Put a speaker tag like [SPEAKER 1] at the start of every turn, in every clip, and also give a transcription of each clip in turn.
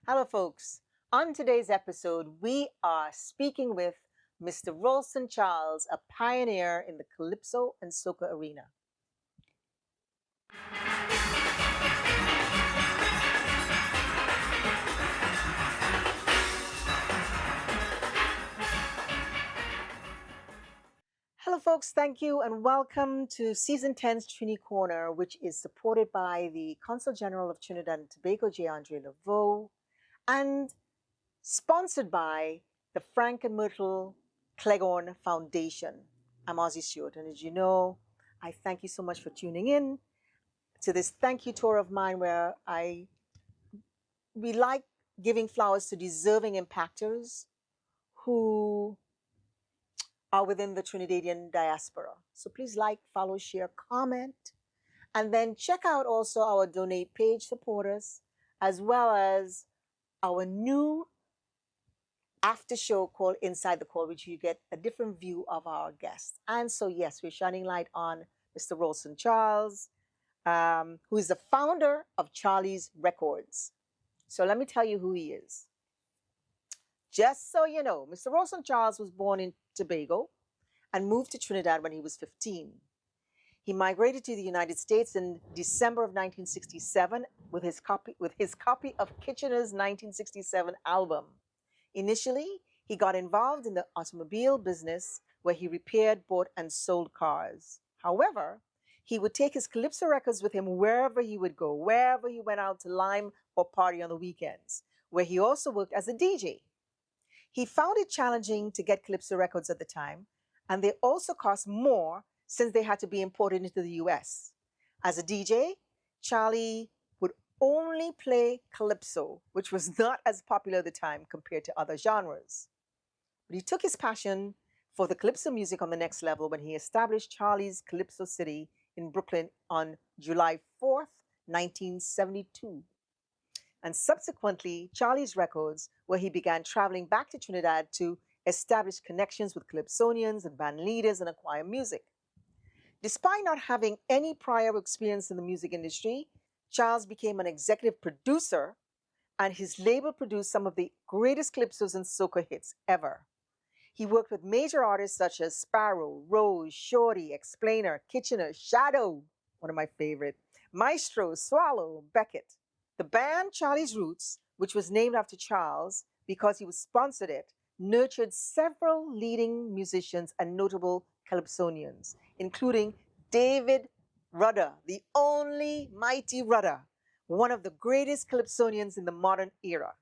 [SPEAKER 1] Hello, folks. On today's episode, we are speaking with Mr. Rawlston Charles, a pioneer in the Calypso and Soca arena. Hello, folks. Thank you and welcome to Season 10's TRINI Corner, which is supported by the Consul General of Trinidad and Tobago, J. Andre Laveau, and sponsored by the Frank and Myrtle Cleghorn Foundation. I'm Ozzy Stewart, and as you know, I thank you so much for tuning in to this thank you tour of mine where we like giving flowers to deserving impactors who are within the Trinidadian diaspora. So please like, follow, share, comment, and then check out also our donate page, support us, as well as our new after show called Inside the Call, which you get a different view of our guests. And so, yes, we're shining light on Mr. Rawlston Charles, who is the founder of Charley Records. So let me tell you who he is. Just so you know, Mr. Rawlston Charles was born in Tobago and moved to Trinidad when he was 15. He migrated to the United States in December of 1967 with his copy of Kitchener's 1967 album. Initially, he got involved in the automobile business where he repaired, bought, and sold cars. However, he would take his Calypso records with him wherever he would go, wherever he went out to lime or party on the weekends, where he also worked as a DJ. He found it challenging to get Calypso records at the time, and they also cost more since they had to be imported into the US. As a DJ, Charley would only play Calypso, which was not as popular at the time compared to other genres. But he took his passion for the Calypso music on the next level when he established Charley's Calypso City in Brooklyn on July 4th, 1972. And subsequently, Charley's Records, where he began traveling back to Trinidad to establish connections with calypsonians and band leaders and acquire music. Despite not having any prior experience in the music industry, Charles became an executive producer, and his label produced some of the greatest calypsos and soca hits ever. He worked with major artists such as Sparrow, Rose, Shorty, Explainer, Kitchener, Shadow, one of my favorite, Maestro, Swallow, Beckett. The band Charley's Roots, which was named after Charles because he was sponsored it, nurtured several leading musicians and notable calypsonians, including David Rudder, the only mighty Rudder, one of the greatest calypsonians in the modern era.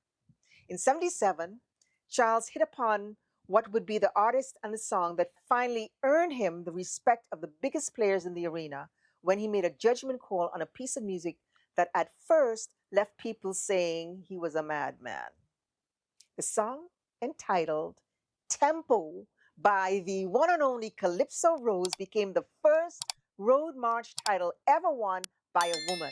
[SPEAKER 1] In 1977, Charles hit upon what would be the artist and the song that finally earned him the respect of the biggest players in the arena when he made a judgment call on a piece of music that at first left people saying he was a madman. The song, entitled Tempo by the one and only Calypso Rose, became the first road march title ever won by a woman.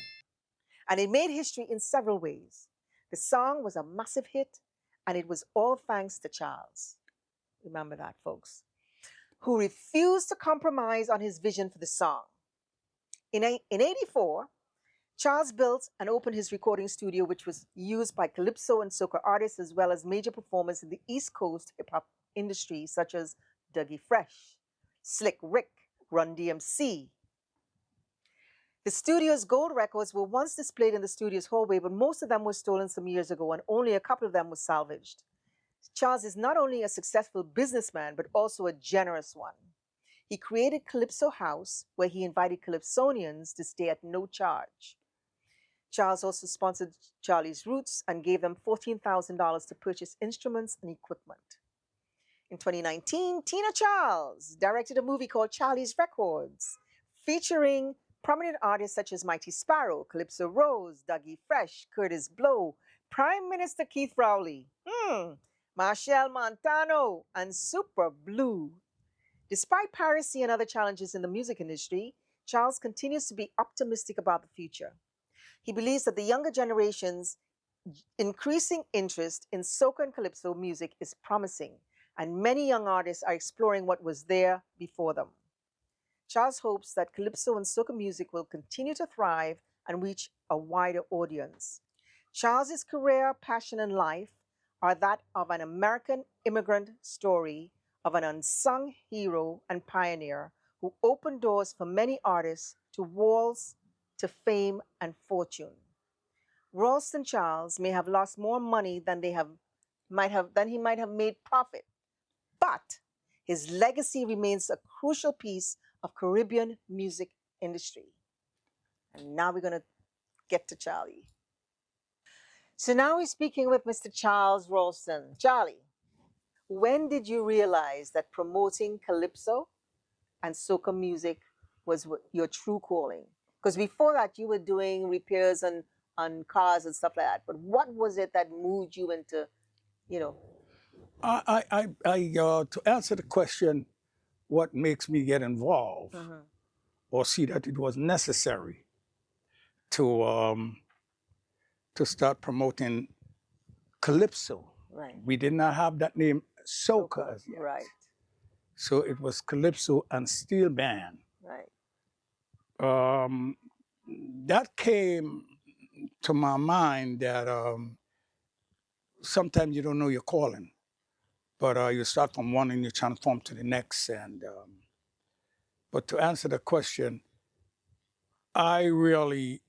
[SPEAKER 1] And it made history in several ways. The song was a massive hit, and it was all thanks to Charles. Remember that, folks. Who refused to compromise on his vision for the song. In 1984, Charles built and opened his recording studio, which was used by Calypso and Soca artists as well as major performers in the East Coast hip-hop industry, such as Dougie Fresh, Slick Rick, Run DMC. The studio's gold records were once displayed in the studio's hallway, but most of them were stolen some years ago, and only a couple of them were salvaged. Charles is not only a successful businessman, but also a generous one. He created Calypso House, where he invited calypsonians to stay at no charge. Charles also sponsored Charley's Roots and gave them $14,000 to purchase instruments and equipment. In 2019, Tina Charles directed a movie called Charley's Records, featuring prominent artists such as Mighty Sparrow, Calypso Rose, Dougie Fresh, Curtis Blow, Prime Minister Keith Rowley, Marshall Montano, and Super Blue. Despite piracy and other challenges in the music industry, Charles continues to be optimistic about the future. He believes that the younger generation's increasing interest in soca and calypso music is promising, and many young artists are exploring what was there before them. Charles hopes that calypso and soca music will continue to thrive and reach a wider audience. Charles's career, passion, and life are that of an American immigrant story of an unsung hero and pioneer who opened doors for many artists to walls, to fame and fortune. Ralston Charles may have lost more money than he might have made profit, but his legacy remains a crucial piece of Caribbean music industry. And now we're going to get to Charley. So now we're speaking with Mr. Charles Ralston. Charley, when did you realize that promoting calypso and soca music was your true calling? Because before that, you were doing repairs on cars and stuff like that. But what was it that moved you into, you know?
[SPEAKER 2] To answer the question, what makes me get involved or see that it was necessary to start promoting calypso.
[SPEAKER 1] Right.
[SPEAKER 2] We did not have that name soca as yet.
[SPEAKER 1] Right.
[SPEAKER 2] So it was calypso and steel band.
[SPEAKER 1] Right.
[SPEAKER 2] That came to my mind that sometimes you don't know your calling, but you start from one and you transform to the next. And but to answer the question, I really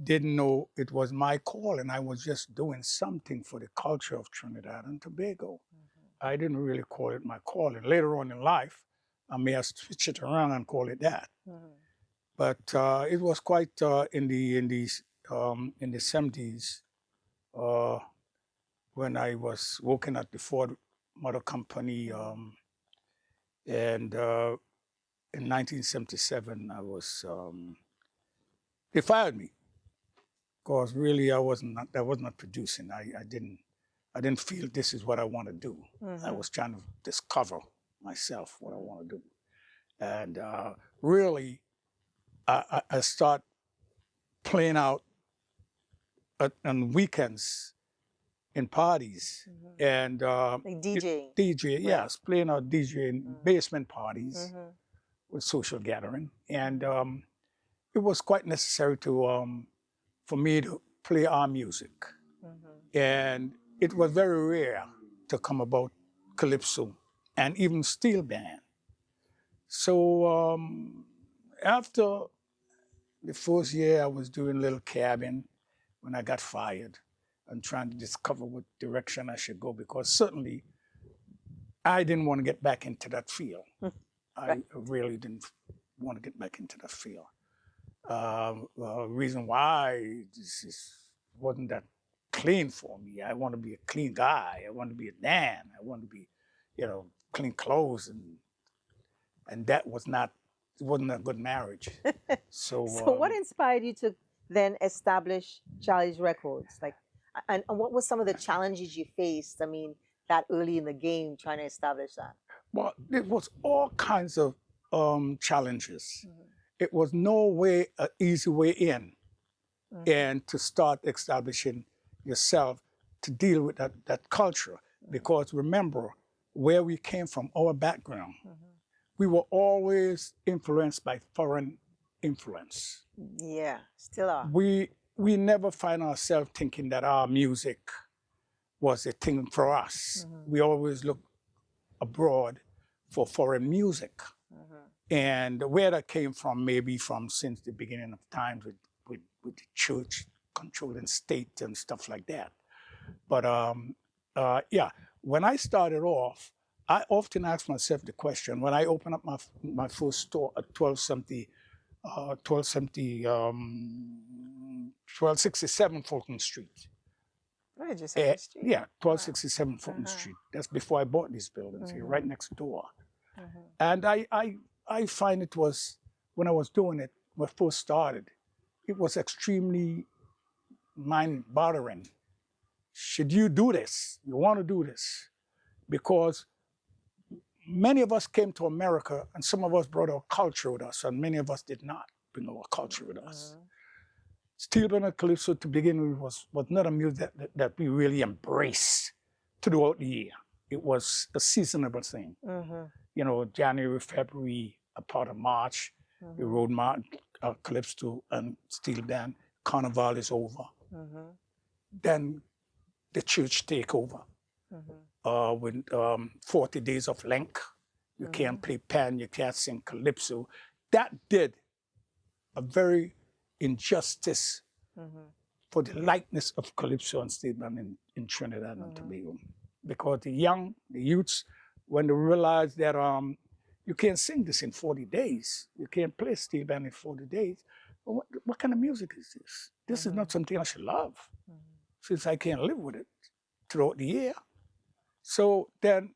[SPEAKER 2] didn't know it was my calling. I was just doing something for the culture of Trinidad and Tobago. I didn't really call it my calling. Later on in life, I may have switched it around and call it that. But it was quite in the 70s when I was working at the Ford Motor Company, and in 1977 I was they fired me because really I was not producing. I didn't feel this is what I want to do. I was trying to discover myself what I want to do, and really I start playing out on weekends in parties and
[SPEAKER 1] Like DJing.
[SPEAKER 2] DJ, yes, playing out DJing basement parties with social gathering, and it was quite necessary to for me to play our music, and it was very rare to come about calypso and even steel band. So after the first year, I was doing a little cabin when I got fired and trying to discover what direction I should go, because certainly I didn't want to get back into that field. I really didn't want to get back into that field. Reason why wasn't that clean for me. I want to be a clean guy. I want to be a man. I want to be, clean clothes, and that wasn't a good marriage. So
[SPEAKER 1] what inspired you to then establish Charley Records? And what were some of the challenges you faced? I mean, that early in the game, trying to establish that.
[SPEAKER 2] Well, it was all kinds of challenges. It was no way an easy way in, and to start establishing yourself to deal with that culture. Because remember where we came from, our background. We were always influenced by foreign influence.
[SPEAKER 1] Yeah, still are.
[SPEAKER 2] We never find ourselves thinking that our music was a thing for us. We always look abroad for foreign music. And where that came from, maybe from since the beginning of times with the church controlling state and stuff like that. But yeah, when I started off, I often ask myself the question, when I opened up my first store at 1267 Fulton Street.
[SPEAKER 1] Where did you say the street?
[SPEAKER 2] Yeah, 1267 Fulton Street. That's before I bought these buildings here, right next door. And I find it was, when I was doing it, when I first started, it was extremely mind-bothering. Should you do this? You want to do this? Because many of us came to America, and some of us brought our culture with us, and many of us did not bring our culture with us. Steel band and calypso, to begin with, was not a music that we really embraced throughout the year. It was a seasonable thing. January, February, a part of March, the road march, calypso and steel band. Carnival is over. then the church take over with 40 days of length. You can't play pan, you can't sing calypso. That did a very injustice for the likeness of calypso and steel band in Trinidad and Tobago. Because the youths, when they realize that you can't sing this in 40 days, you can't play steel band in 40 days, well, what kind of music is this? This is not something I should love, since I can't live with it throughout the year. So then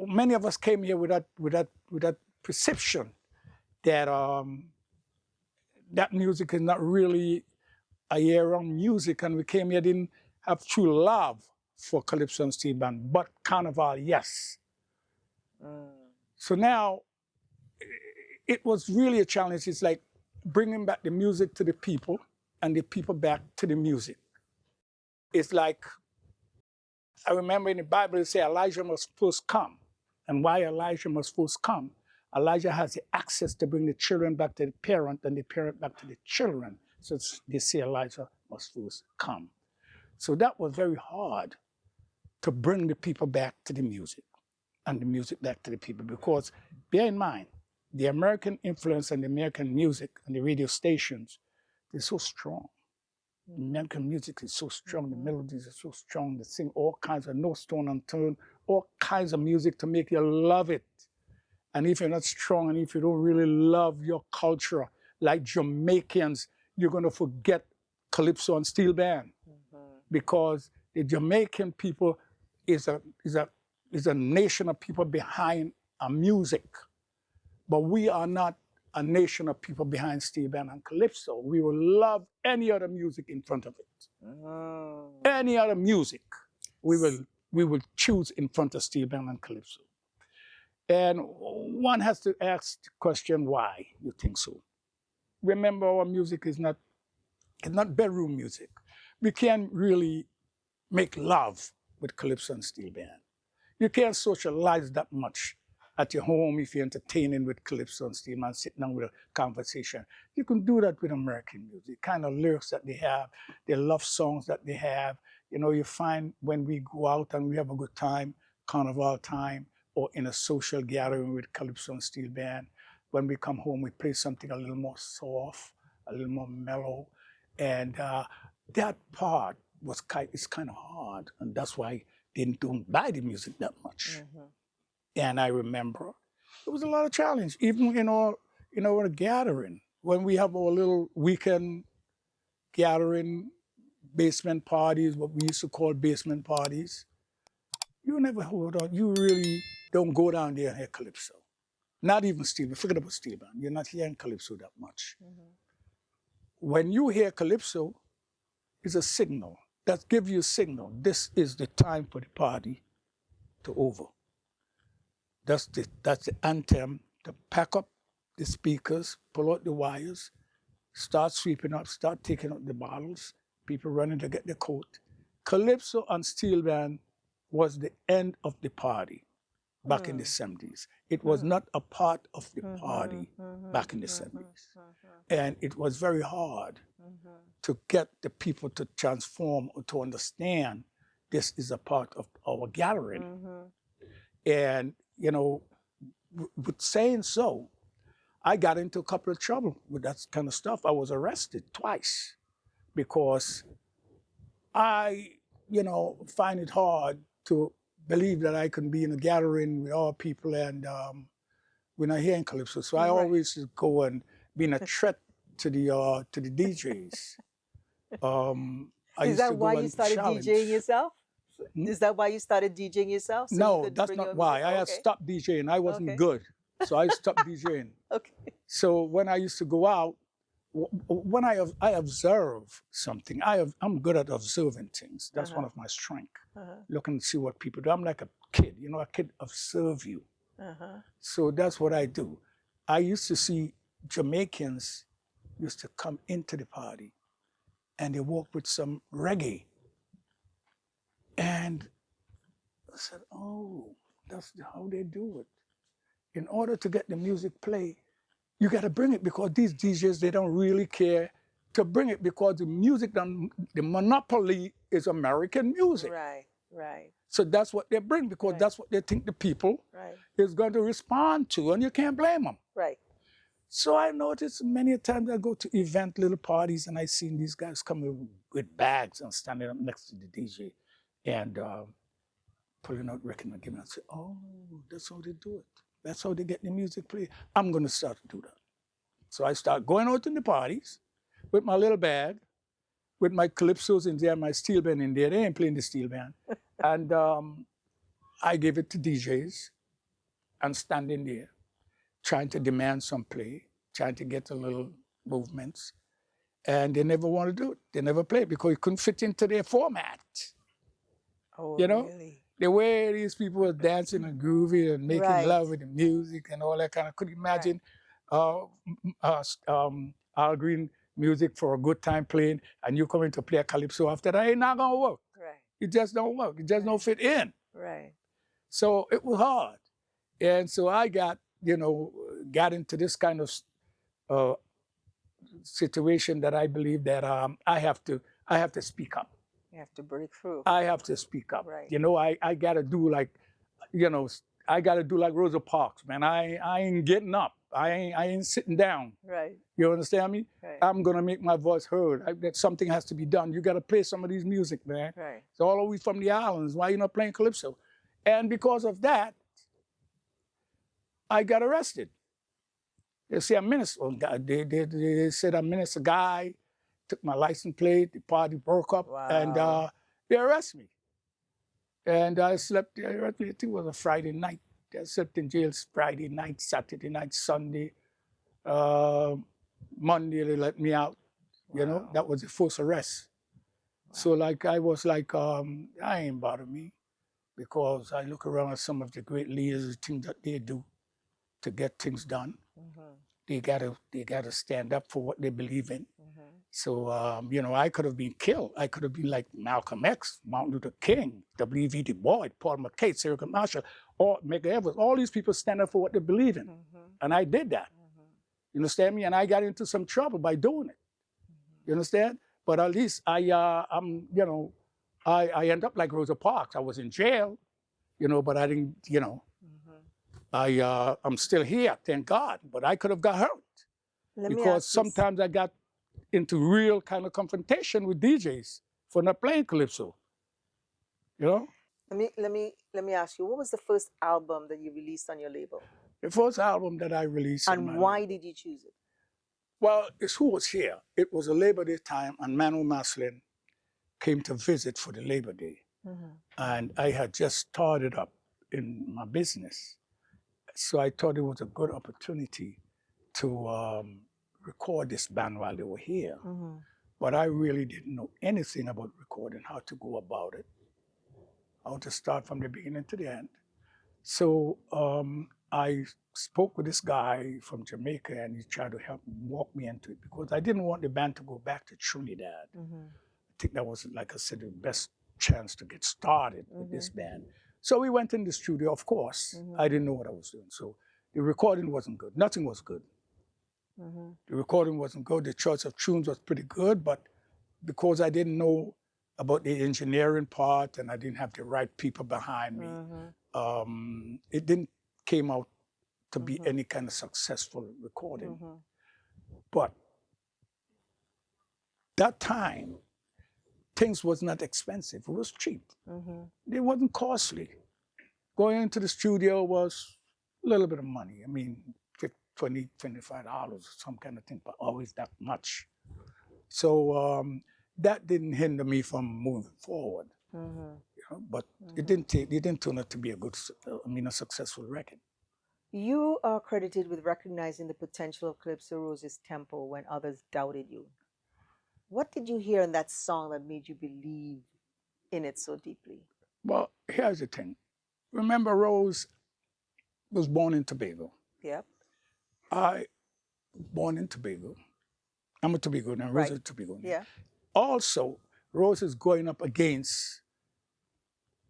[SPEAKER 2] many of us came here with that perception that that music is not really a year-round music, and we came here didn't have true love for calypso and steel band, but carnival, yes. So now it was really a challenge. It's like bringing back the music to the people and the people back to the music. It's like, I remember in the Bible, it says Elijah must first come. And why Elijah must first come? Elijah has the access to bring the children back to the parent and the parent back to the children. So they say Elijah must first come. So that was very hard to bring the people back to the music and the music back to the people, because bear in mind, the American influence and the American music and the radio stations, they're so strong. American music is so strong, the melodies are so strong, they sing all kinds of no stone unturned, all kinds of music to make you love it. And if you're not strong and if you don't really love your culture, like Jamaicans, you're gonna forget calypso and steel band. Because the Jamaican people is a nation of people behind a music. But we are not a nation of people behind steel band and calypso. We will love any other music in front of it. Any other music, we will choose in front of steel band and calypso. And one has to ask the question, why you think so? Remember, our music is not bedroom music. We can't really make love with calypso and steel band. You can't socialize that much at your home if you're entertaining with calypso and steel band, sitting down with a conversation. You can do that with American music, kind of lyrics that they have, the love songs that they have. You know, you find when we go out and we have a good time, carnival time, or in a social gathering with calypso and steel band, when we come home, we play something a little more soft, a little more mellow. And that part is kind of hard, and that's why they don't buy the music that much. And I remember it was a lot of challenge, even in our gathering, when we have our little weekend gathering, basement parties, what we used to call basement parties. You never hold on. You really don't go down there and hear calypso. Not even steel band. Forget about steel band. You're not hearing calypso that much. When you hear calypso, it's a signal. That gives you a signal. This is the time for the party to over. That's the anthem to pack up the speakers, pull out the wires, start sweeping up, start taking out the bottles, people running to get their coat. Calypso and steel band was the end of the party back in the 70s. It was not a part of the party back in the 70s. And it was very hard to get the people to transform or to understand this is a part of our gathering. And, you know, with saying so, I got into a couple of trouble with that kind of stuff. I was arrested twice because I, you know, find it hard to believe that I can be in a gathering with all people and we're not hearing calypso. So I always go and being a threat to the DJs.
[SPEAKER 1] Is that why you started DJing yourself? Is that why you started DJing yourself? So
[SPEAKER 2] no, that's not why. I had stopped DJing. I wasn't good. So I stopped DJing. So when I used to go out, when I observe something, I'm good at observing things. That's one of my strengths. Looking to see what people do. I'm like a kid, you know, a kid observe you. So that's what I do. I used to see Jamaicans used to come into the party and they walk with some reggae. And I said, oh, that's how they do it. In order to get the music play, you got to bring it, because these DJs, they don't really care to bring it, because the music, the monopoly is American music.
[SPEAKER 1] Right, right,
[SPEAKER 2] So that's what they bring because
[SPEAKER 1] Right.
[SPEAKER 2] that's what they think the people
[SPEAKER 1] right,
[SPEAKER 2] is going to respond to, and you can't blame them.
[SPEAKER 1] right.
[SPEAKER 2] So I noticed many times I go to event, little parties, and I seen these guys coming with bags and standing up next to the DJ and pulling out record and giving. I said, oh, that's how they do it. That's how they get the music played. I'm going to start to do that. So I start going out in the parties with my little bag, with my calypsos in there, my steel band in there. They ain't playing the steel band. And I gave it to DJs and standing there, trying to demand some play, trying to get a little movements. And they never want to do it. They never play because it couldn't fit into their format.
[SPEAKER 1] Oh,
[SPEAKER 2] You know?
[SPEAKER 1] really?
[SPEAKER 2] The way these people were dancing and groovy and making
[SPEAKER 1] Right.
[SPEAKER 2] love with the music and all that kind of. Could you imagine Al Green music for a good time playing and you coming to play a calypso after that? It's not going to work.
[SPEAKER 1] Right,
[SPEAKER 2] It just don't work. It just don't fit in.
[SPEAKER 1] right.
[SPEAKER 2] So it was hard. And so I got into this kind of situation that I believe that I have to speak up.
[SPEAKER 1] You have to break through.
[SPEAKER 2] I have to speak up.
[SPEAKER 1] Right.
[SPEAKER 2] I gotta do like, I gotta do like Rosa Parks, man. I ain't getting up. I ain't sitting down.
[SPEAKER 1] Right,
[SPEAKER 2] You understand me?
[SPEAKER 1] right,
[SPEAKER 2] I'm gonna make my voice heard. That something has to be done. You gotta play some of these music, man.
[SPEAKER 1] right.
[SPEAKER 2] It's all the way from the islands. Why you not playing calypso? And because of that, I got arrested. They say I'm minister. Oh, God, they said I'm minister guy. Took my license plate. The party broke up, and
[SPEAKER 1] Wow.
[SPEAKER 2] they arrested me. And I slept. They arrested me. I think it was a Friday night. I slept in jail Friday night, Saturday night, Sunday. Monday they let me out.
[SPEAKER 1] Wow.
[SPEAKER 2] That was the first arrest. So like I was like, I ain't bother me, because I look around at some of the great leaders, the things that they do to get things done.
[SPEAKER 1] Mm-hmm.
[SPEAKER 2] They gotta stand up for what they believe in.
[SPEAKER 1] Mm-hmm.
[SPEAKER 2] So I could have been killed. I could have been like Malcolm X, Martin Luther King, W.E. Du Bois, Paul McCartney, Cyril Marshall, or Medgar Evers. All these people stand up for what they believe in, and I did that. You understand me? And I got into some trouble by doing it. You understand? But at least I end up like Rosa Parks. I was in jail, but I didn't, I'm still here, thank God. But I could have got hurt because sometimes I got into real kind of confrontation with DJs for not playing calypso.
[SPEAKER 1] Let me ask you, what was the first album that you released on your label?
[SPEAKER 2] The first album that I released.
[SPEAKER 1] And why did you choose it?
[SPEAKER 2] Well, it's who was here. It was a Labor Day time, and Manu Maslin came to visit for the Labor Day.
[SPEAKER 1] Mm-hmm.
[SPEAKER 2] And I had just started up in my business. So I thought it was a good opportunity to record this band while they were here.
[SPEAKER 1] Mm-hmm.
[SPEAKER 2] But I really didn't know anything about recording, how to go about it, how to start from the beginning to the end. So I spoke with this guy from Jamaica, and he tried to help walk me into it, because I didn't want the band to go back to Trinidad. Mm-hmm. I think that was, like I said, the best chance to get started with this band. So we went in the studio, of course. Mm-hmm. I didn't know what I was doing. So the recording wasn't good. Nothing was good. Mm-hmm. The recording wasn't good. The choice of tunes was pretty good, but because I didn't know about the engineering part and I didn't have the right people behind me, it didn't came out to be any kind of successful recording. Mm-hmm. But that time, things was not expensive. It was cheap. Mm-hmm. It wasn't costly. Going into the studio was a little bit of money. I mean, $20, $25, some kind of thing, but always that much. So that didn't hinder me from moving forward. Mm-hmm. But it didn't turn out to be a successful record.
[SPEAKER 1] You are credited with recognizing the potential of Calypso Rose's tempo when others doubted you. What did you hear in that song that made you believe in it so deeply?
[SPEAKER 2] Well, here's the thing. Remember, Rose was born in Tobago.
[SPEAKER 1] Yep.
[SPEAKER 2] I born in Tobago. I'm a Tobago now. Rose is a Tobago now.
[SPEAKER 1] Yeah.
[SPEAKER 2] Also, Rose is going up against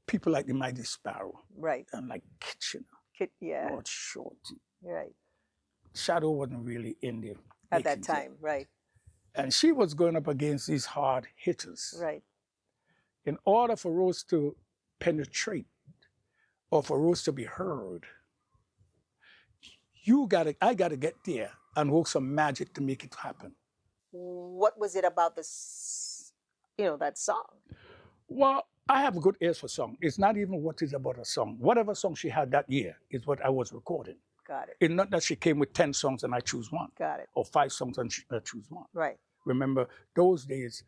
[SPEAKER 2] people like the Mighty Sparrow.
[SPEAKER 1] Right.
[SPEAKER 2] And like Kitchener.
[SPEAKER 1] Yeah.
[SPEAKER 2] Lord Shorty.
[SPEAKER 1] Right.
[SPEAKER 2] Shadow wasn't really in there
[SPEAKER 1] at that time, right.
[SPEAKER 2] And she was going up against these hard hitters.
[SPEAKER 1] Right.
[SPEAKER 2] in order for Rose to penetrate or for Rose to be heard, I gotta get there and work some magic to make it happen.
[SPEAKER 1] What was it about this, that song?
[SPEAKER 2] Well, I have a good ears for song. It's not even what is about a song. Whatever song she had that year is what I was recording.
[SPEAKER 1] Got it.
[SPEAKER 2] It's not that she came with 10 songs and I choose one.
[SPEAKER 1] Got it.
[SPEAKER 2] Or 5 songs and I choose one.
[SPEAKER 1] Right.
[SPEAKER 2] Remember, those days,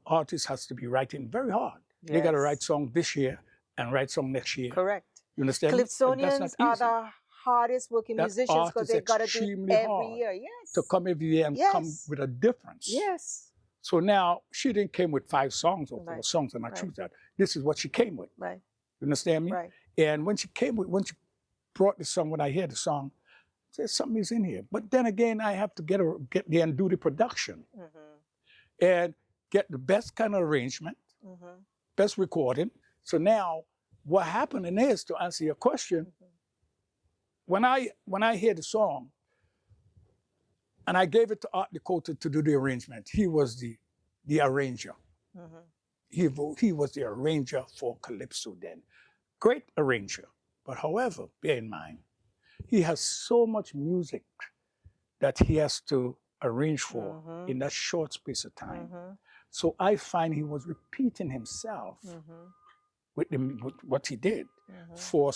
[SPEAKER 2] artists has to be writing very hard.
[SPEAKER 1] Yes.
[SPEAKER 2] They got to write song this year and write song next year.
[SPEAKER 1] Correct.
[SPEAKER 2] You understand?
[SPEAKER 1] Calypsonians are the hardest working musicians because they got to do it every year. Yes.
[SPEAKER 2] To come every year and come with a difference.
[SPEAKER 1] Yes.
[SPEAKER 2] So now she didn't came with 5 songs or 4 songs, and I choose that. This is what she came with.
[SPEAKER 1] Right.
[SPEAKER 2] You understand me?
[SPEAKER 1] Right.
[SPEAKER 2] And when she brought the song, when I hear the song, I said something is in here. But then again, I have to get there and do the production and get the best kind of arrangement, best recording. So now, what happened is, to answer your question, when I hear the song, and I gave it to Art Dakota to do the arrangement, he was the arranger. He was the arranger for Calypso then. Great arranger. But however, bear in mind, he has so much music that he has to arrange for in that short space of time. So I find he was repeating himself with what he did for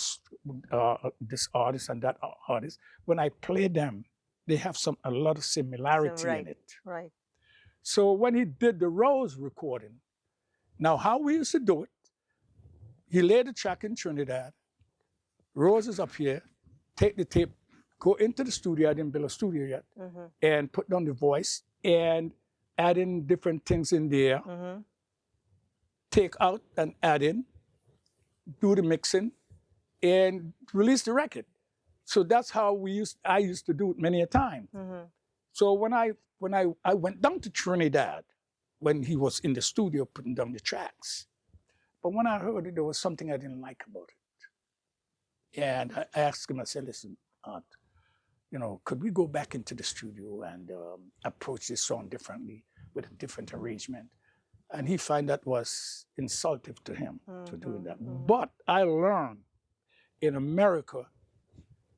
[SPEAKER 2] this artist and that artist. When I play them, they have a lot of similarity in it.
[SPEAKER 1] Right.
[SPEAKER 2] So when he did the Rose recording, now how we used to do it, he laid the track in Trinidad, Rose is up here, take the tape, go into the studio, I didn't build a studio yet, and put down the voice and add in different things in there, take out and add in, do the mixing, and release the record. So that's how I used to do it many a time. So when I went down to Trinidad, when he was in the studio putting down the tracks, but when I heard it, there was something I didn't like about it. And I asked him, I said, listen, Art, could we go back into the studio and approach this song differently with a different arrangement? And he found that was insultive to him to do that. But I learned in America,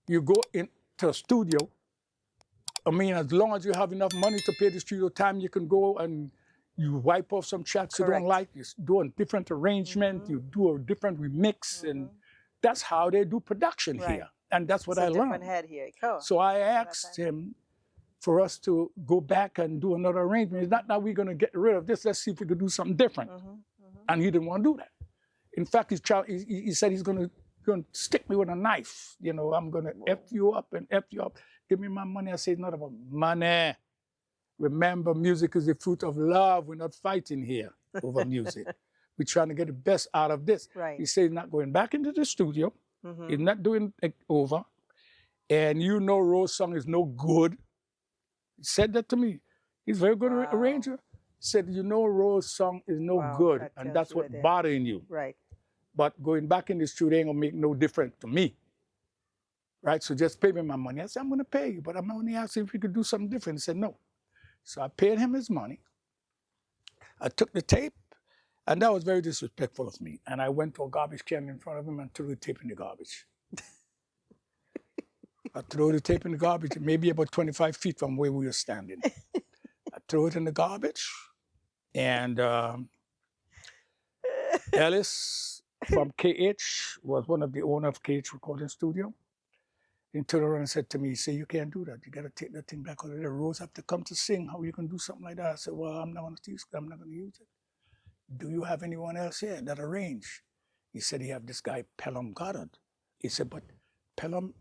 [SPEAKER 2] you go into a studio, I mean, as long as you have enough money to pay the studio time, you can go and you wipe off some tracks you don't like, you do a different arrangement, you do a different remix, and that's how they do production here. And that's what I learned.
[SPEAKER 1] Different head here. Cool.
[SPEAKER 2] So I asked him for us to go back and do another arrangement. It's not that we're going to get rid of this. Let's see if we could do something different. And he didn't want to do that. In fact, he said he's going to stick me with a knife. I'm going to F you up and F you up. Give me my money. I say, it's not about money. Remember, music is the fruit of love. We're not fighting here over music. We're trying to get the best out of this.
[SPEAKER 1] Right.
[SPEAKER 2] He said he's not going back into the studio. He's not doing it over. And Rose's song is no good. He said that to me. He's a very good arranger. He said, Rose's song is no good. And that's what's bothering you.
[SPEAKER 1] Right.
[SPEAKER 2] But going back in the studio ain't going to make no difference to me. Right? So just pay me my money. I said, I'm going to pay you, but I'm only asking if you could do something different. He said, no. So I paid him his money. I took the tape, and that was very disrespectful of me. And I went to a garbage can in front of him and threw the tape in the garbage. I threw the tape in the garbage, maybe about 25 feet from where we were standing. I threw it in the garbage, and Ellis from KH was one of the owner of KH Recording Studio. He turned around and said to me, he said, you can't do that. You got to take that thing back over there. Rose have to come to sing. How are you going to do something like that? I said, well, I'm not going to use it. Do you have anyone else here that arrange? He said, he have this guy, Pelham Goddard. He said, but Pelham,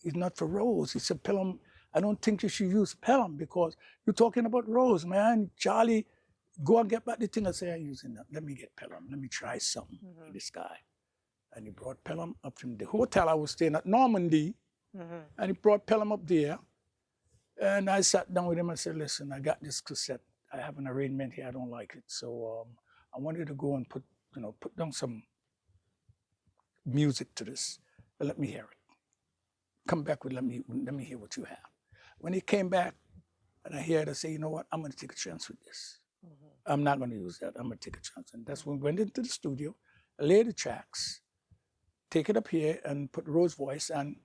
[SPEAKER 2] is not for Rose. He said, Pelham, I don't think you should use Pelham because you're talking about Rose, man. Charlie, go and get back the thing. I said, I'm using that. Let me get Pelham. Let me try something with this guy. And he brought Pelham up from the hotel I was staying at, Normandy. And he brought Pelham up there. And I sat down with him and said, listen, I got this cassette. I have an arrangement here. I don't like it. So I wanted to go and put down some music to this. But let me hear it. Come back with, let me hear what you have. When he came back and I heard it, I said, you know what? I'm going to take a chance with this. I'm not going to use that. I'm going to take a chance. And that's when we went into the studio, lay the tracks, take it up here, and put Rose voice, and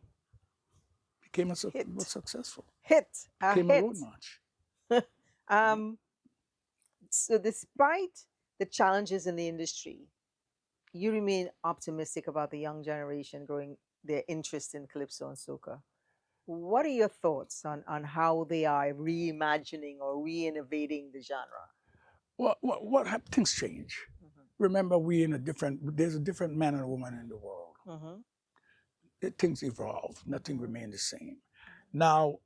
[SPEAKER 2] became was successful. Became a road march.
[SPEAKER 1] So despite the challenges in the industry, you remain optimistic about the young generation growing their interest in calypso and soca. What are your thoughts on how they are reimagining or re-innovating the genre?
[SPEAKER 2] What things change? Remember, there's a different man and woman in the world. Things evolve, nothing remains the same. Now,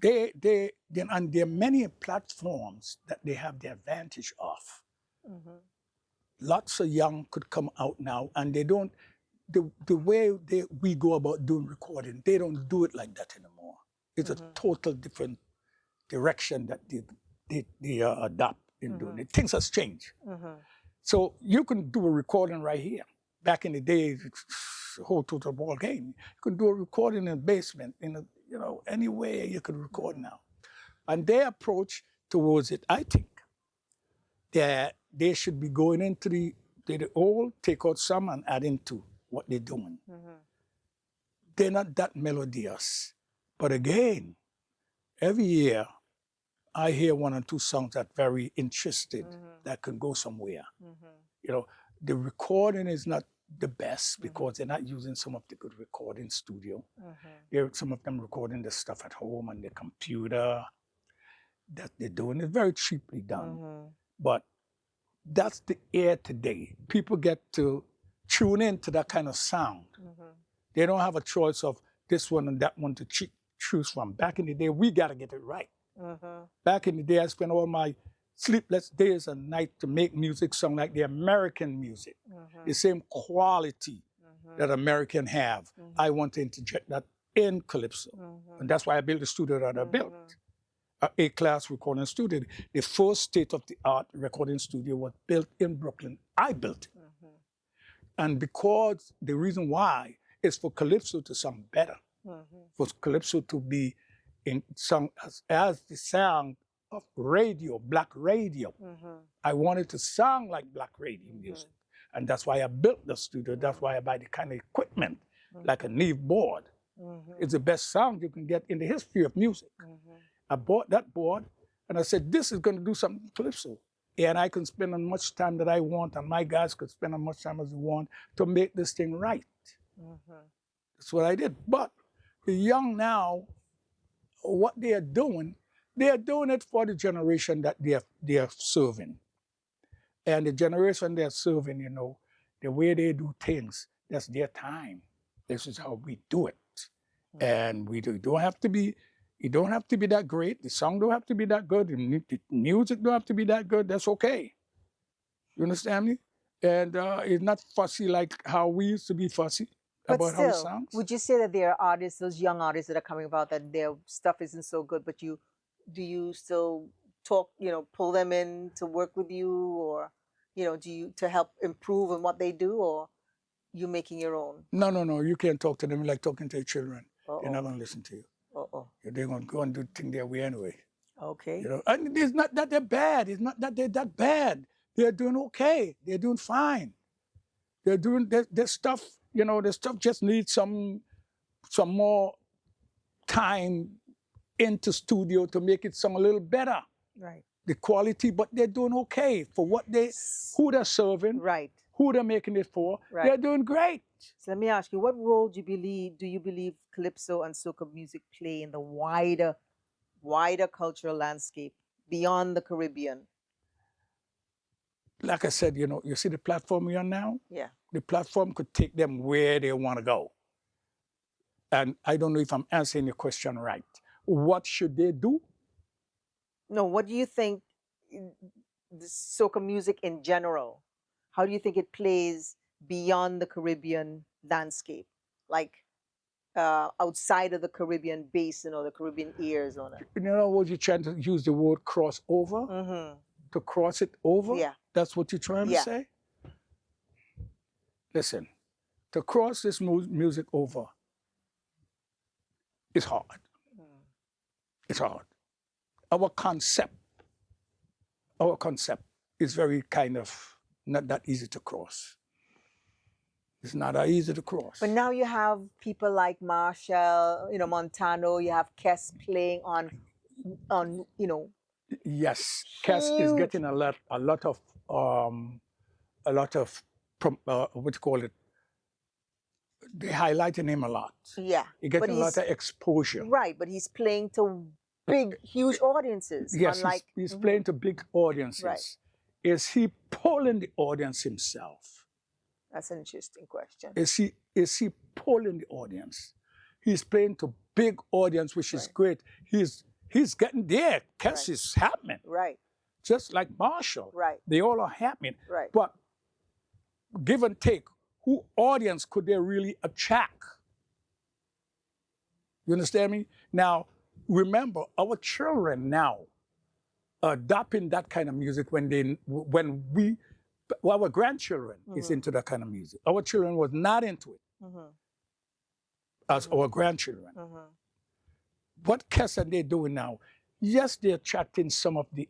[SPEAKER 2] there are many platforms that they have the advantage of. Lots of young could come out now, and they don't, the way we go about doing recording, they don't do it like that anymore. It's a total different direction that they adopt in doing it. Things has changed. So you can do a recording right here. Back in the days, it's a whole total ball game. You can do a recording in a basement, anywhere you can record now. And their approach towards it, I think, that they should be going into the old, take out some and add into what they're doing. They're not that melodious. But again, every year, I hear one or two songs that very interested, that can go somewhere. The recording is not the best because they're not using some of the good recording studio. Some of them recording the stuff at home on the computer that they're doing. It's very cheaply done. But that's the air today. People get to tune in to that kind of sound. They don't have a choice of this one and that one to choose from. Back in the day, we got to get it right. Back in the day, I spent all my sleepless days and nights to make music sound like the American music, the same quality that American have. I want to interject that in Calypso. And that's why I built the studio that I built, an A-class recording studio. The first state-of-the-art recording studio was built in Brooklyn. I built it. And because the reason why is for Calypso to sound better, for Calypso to be sung as the sound of radio, black radio. I wanted to sound like black radio music. And that's why I built the studio. That's why I buy the kind of equipment, like a Neve board. It's the best sound you can get in the history of music. I bought that board, and I said, this is going to do something Calypso. And I can spend as much time that I want, and my guys could spend as much time as they want to make this thing right. That's what I did. But the young now, what they are doing it for the generation that they are serving. And the generation they're serving, the way they do things, that's their time. This is how we do it. And you don't have to be that great. The song don't have to be that good. The music don't have to be that good. That's okay. You understand me? And it's not fussy like how we used to be fussy about how it sounds.
[SPEAKER 1] Would you say that there are artists, those young artists that are coming about, that their stuff isn't so good, but do you still talk, pull them in to work with you, or, to help improve in what they do, or you making your own?
[SPEAKER 2] No. You can't talk to them like talking to your children. They're not going to listen to you. They're going to go and do things their way anyway.
[SPEAKER 1] Okay.
[SPEAKER 2] And it's not that they're bad. It's not that they're that bad. They're doing okay. They're doing fine. They're doing their stuff. Their stuff just needs some more time into studio to make it sound a little better.
[SPEAKER 1] Right.
[SPEAKER 2] The quality, but they're doing okay for who they're serving.
[SPEAKER 1] Right.
[SPEAKER 2] Who they're making it for. Right. They're doing great.
[SPEAKER 1] So let me ask you, what role do you believe Calypso and soca music play in the wider cultural landscape beyond the Caribbean?
[SPEAKER 2] Like I said, you see the platform we're on now?
[SPEAKER 1] Yeah.
[SPEAKER 2] The platform could take them where they want to go. And I don't know if I'm answering your question right. What should they do?
[SPEAKER 1] No, what do you think the soca music in general, how do you think it plays beyond the Caribbean landscape? Like outside of the Caribbean basin or the Caribbean ears on it?
[SPEAKER 2] What you're trying to use the word cross over? To cross it over?
[SPEAKER 1] Yeah.
[SPEAKER 2] That's what you're trying to say? Listen, to cross this music over is hard. It's hard. Our concept our concept is very kind of not that easy to cross. It's not that easy to cross.
[SPEAKER 1] But now you have people like Marshall, Montano. You have Kes playing on,
[SPEAKER 2] Yes, Kes is
[SPEAKER 1] huge.
[SPEAKER 2] getting a lot of what you call it? They highlighting him a lot.
[SPEAKER 1] Yeah,
[SPEAKER 2] He getting a lot of exposure.
[SPEAKER 1] Right, but he's playing to big, huge audiences.
[SPEAKER 2] Yes,
[SPEAKER 1] unlike,
[SPEAKER 2] he's playing to big audiences.
[SPEAKER 1] Right.
[SPEAKER 2] Is he pulling the audience himself?
[SPEAKER 1] That's an interesting question.
[SPEAKER 2] Is he pulling the audience? He's playing to big audience, which is great. He's getting there. Kes is happening.
[SPEAKER 1] Right.
[SPEAKER 2] Just like Marshall.
[SPEAKER 1] Right.
[SPEAKER 2] They all are happening.
[SPEAKER 1] Right.
[SPEAKER 2] But give and take, who audience could they really attract? You understand me? Now, remember, our children now are adopting that kind of music our grandchildren is into that kind of music. Our children was not into it as our grandchildren. What Kes and they doing now? Yes, they're attracting some of the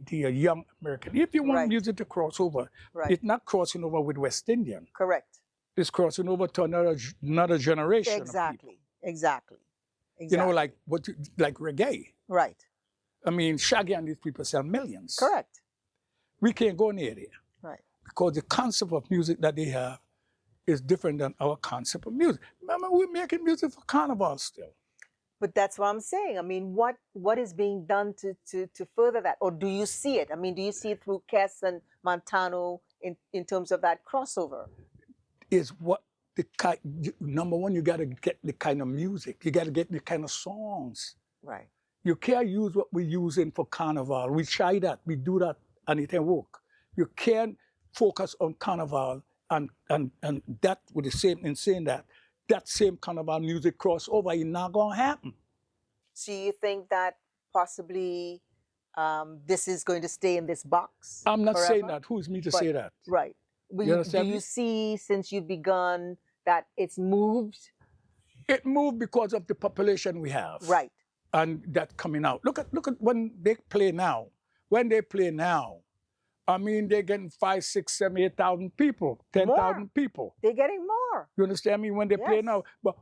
[SPEAKER 2] young American. If you want music to cross over, it's not crossing over with West Indian.
[SPEAKER 1] Correct.
[SPEAKER 2] It's crossing over to another generation.
[SPEAKER 1] Exactly. Exactly.
[SPEAKER 2] You know, like reggae.
[SPEAKER 1] Right.
[SPEAKER 2] I mean, Shaggy and these people sell millions.
[SPEAKER 1] Correct.
[SPEAKER 2] We can't go near there.
[SPEAKER 1] Right.
[SPEAKER 2] Because the concept of music that they have is different than our concept of music. Remember, we're making music for carnival still.
[SPEAKER 1] But that's what I'm saying. I mean, what is being done to further that? Or do you see it? I mean, do you see it through Kes and Montano in terms of that crossover?
[SPEAKER 2] Is what number one, you got to get the kind of music. You got to get the kind of songs.
[SPEAKER 1] Right.
[SPEAKER 2] You can't use what we're using for carnival. We try that. We do that, and it ain't work. You can't focus on carnival and that with the same, in saying that same carnival music crossover is not going to happen.
[SPEAKER 1] So you think that possibly this is going to stay in this box?
[SPEAKER 2] I'm not
[SPEAKER 1] forever?
[SPEAKER 2] saying that. Who's me to say that?
[SPEAKER 1] Right.
[SPEAKER 2] You understand
[SPEAKER 1] do you see, since you've begun, that it's moved?
[SPEAKER 2] It moved because of the population we have.
[SPEAKER 1] Right.
[SPEAKER 2] And that coming out. Look at when they play now. When they play now, I mean, they're getting 5, 6, 7, 8,000 people, 10,000 people.
[SPEAKER 1] They're getting more.
[SPEAKER 2] You understand me? When they play now. But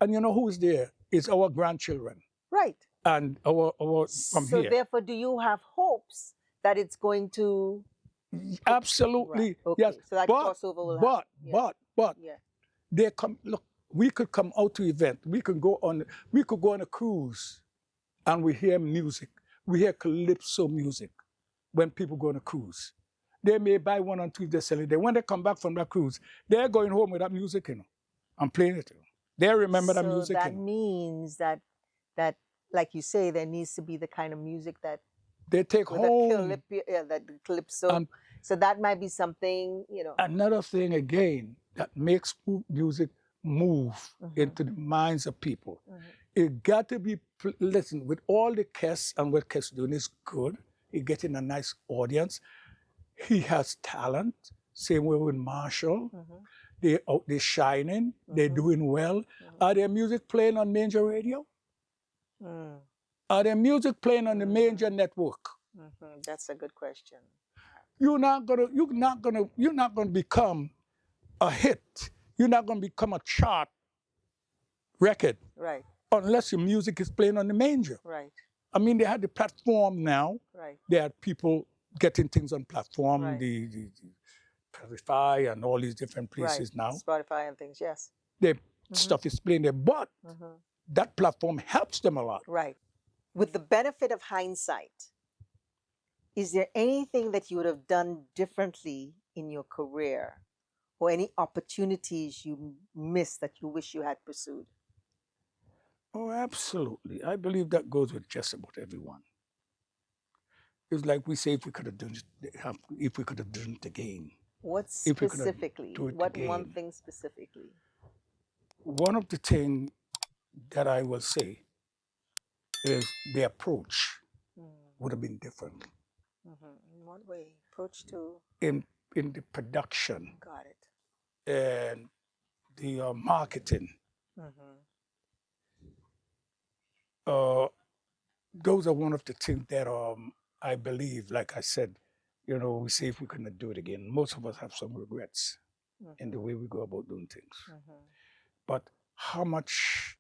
[SPEAKER 2] and you know who's there? It's our grandchildren.
[SPEAKER 1] Right.
[SPEAKER 2] And our from here.
[SPEAKER 1] So therefore, do you have hopes that it's going to?
[SPEAKER 2] Absolutely.
[SPEAKER 1] Right. Okay.
[SPEAKER 2] Yes.
[SPEAKER 1] So that crossover will happen.
[SPEAKER 2] But they come, look, we could come out to event. We could go on a cruise and we hear music. We hear calypso music when people go on a cruise. They may buy one on Tuesday, sell it. When they come back from that cruise, they're going home with that music, and playing it. They remember that music.
[SPEAKER 1] So that means that, like you say, there needs to be the kind of music that
[SPEAKER 2] they take home.
[SPEAKER 1] The calypso. So that might be something,
[SPEAKER 2] Another thing again that makes music move into the minds of people. It got to be, listen, with all the Kes and what Kes doing is good. He's getting a nice audience. He has talent. Same way with Marshall. They're shining. They're doing well. Are their music playing on major radio? Are their music playing on the major network?
[SPEAKER 1] That's a good question.
[SPEAKER 2] You're not gonna become a hit. You're not gonna become a chart record.
[SPEAKER 1] Right.
[SPEAKER 2] Unless your music is playing on the major.
[SPEAKER 1] Right.
[SPEAKER 2] I mean, they had the platform now.
[SPEAKER 1] Right.
[SPEAKER 2] They had people getting things on platform,
[SPEAKER 1] Right.
[SPEAKER 2] the Spotify and all these different places now.
[SPEAKER 1] Spotify and things, yes.
[SPEAKER 2] Their stuff is playing there, but that platform helps them a lot.
[SPEAKER 1] Right. With the benefit of hindsight, is there anything that you would have done differently in your career, or any opportunities you missed that you wish you had pursued?
[SPEAKER 2] Oh, absolutely. I believe that goes with just about everyone. It's like we say, if we could have done it again.
[SPEAKER 1] What specifically? What one thing specifically?
[SPEAKER 2] One of the things that I will say is the approach would have been different.
[SPEAKER 1] In what way? Approach to?
[SPEAKER 2] In the production.
[SPEAKER 1] Got it.
[SPEAKER 2] And the marketing. Those are one of the things that I believe, like I said, you know, we say if we couldn't do it again, most of us have some regrets in the way we go about doing things. But how much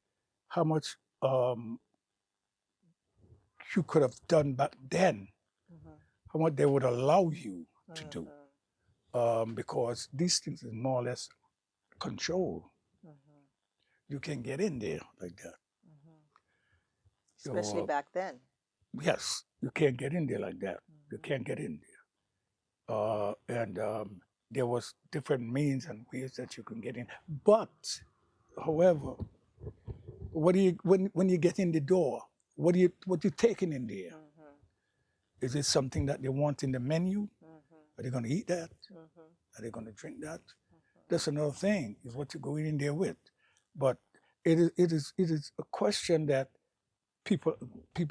[SPEAKER 2] you could have done back then, how much they would allow you to do, because these things is more or less control. You can't get in there like that.
[SPEAKER 1] Especially back then.
[SPEAKER 2] Yes, you can't get in there like that. You can't get in there. And there was different means and ways that you can get in. But, however, what do you when you get in the door? What you taking in there? Is it something that they want in the menu? Are they going to eat that? Are they going to drink that? That's another thing. Is what you're going in there with. But it is a question that people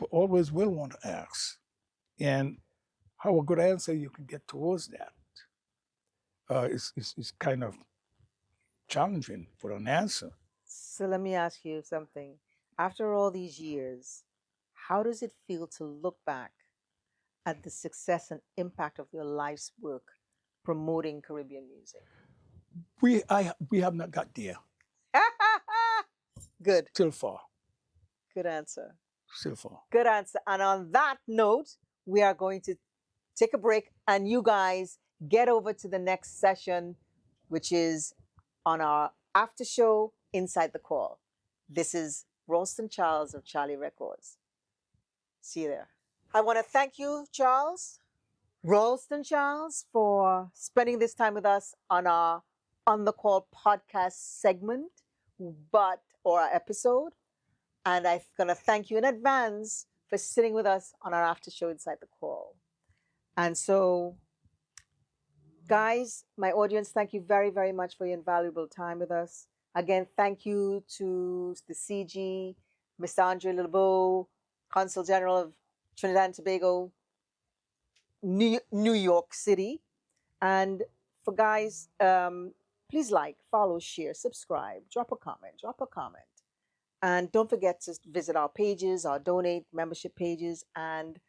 [SPEAKER 2] always will want to ask, and how a good answer you can get towards that is kind of challenging for an answer.
[SPEAKER 1] So let me ask you something. After all these years, how does it feel to look back at the success and impact of your life's work promoting Caribbean music?
[SPEAKER 2] We have not got there.
[SPEAKER 1] Good.
[SPEAKER 2] Still far.
[SPEAKER 1] Good answer.
[SPEAKER 2] Still far.
[SPEAKER 1] Good answer. And on that note, we are going to take a break, and you guys get over to the next session, which is on our after show Inside the Call. This is Rawlston Charles of Charley Records. See you there. I want to thank you, Charles, Rawlston Charles, for spending this time with us on our On the Call podcast segment, or our episode. And I'm going to thank you in advance for sitting with us on our after show Inside the Call. And so, guys, my audience, thank you very, very much for your invaluable time with us. Again, thank you to the CG, Mr. Andre Lebeau, Consul General of Trinidad and Tobago, New York City. And for guys, please like, follow, share, subscribe, drop a comment. And don't forget to visit our pages, our donate membership pages. And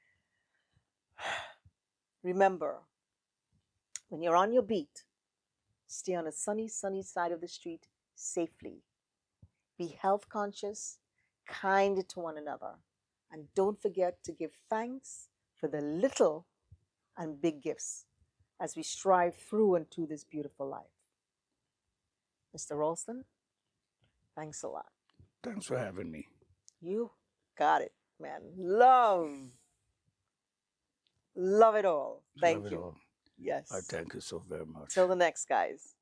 [SPEAKER 1] remember, when you're on your beat, stay on a sunny, sunny side of the street safely. Be health conscious, kind to one another. And don't forget to give thanks for the little and big gifts as we strive through and to this beautiful life. Mr. Rawlston, thanks a lot.
[SPEAKER 2] Thanks for having me.
[SPEAKER 1] You got it, man. Love it all. Thank you.
[SPEAKER 2] All.
[SPEAKER 1] Yes.
[SPEAKER 2] I thank you so very much.
[SPEAKER 1] Till the next, guys.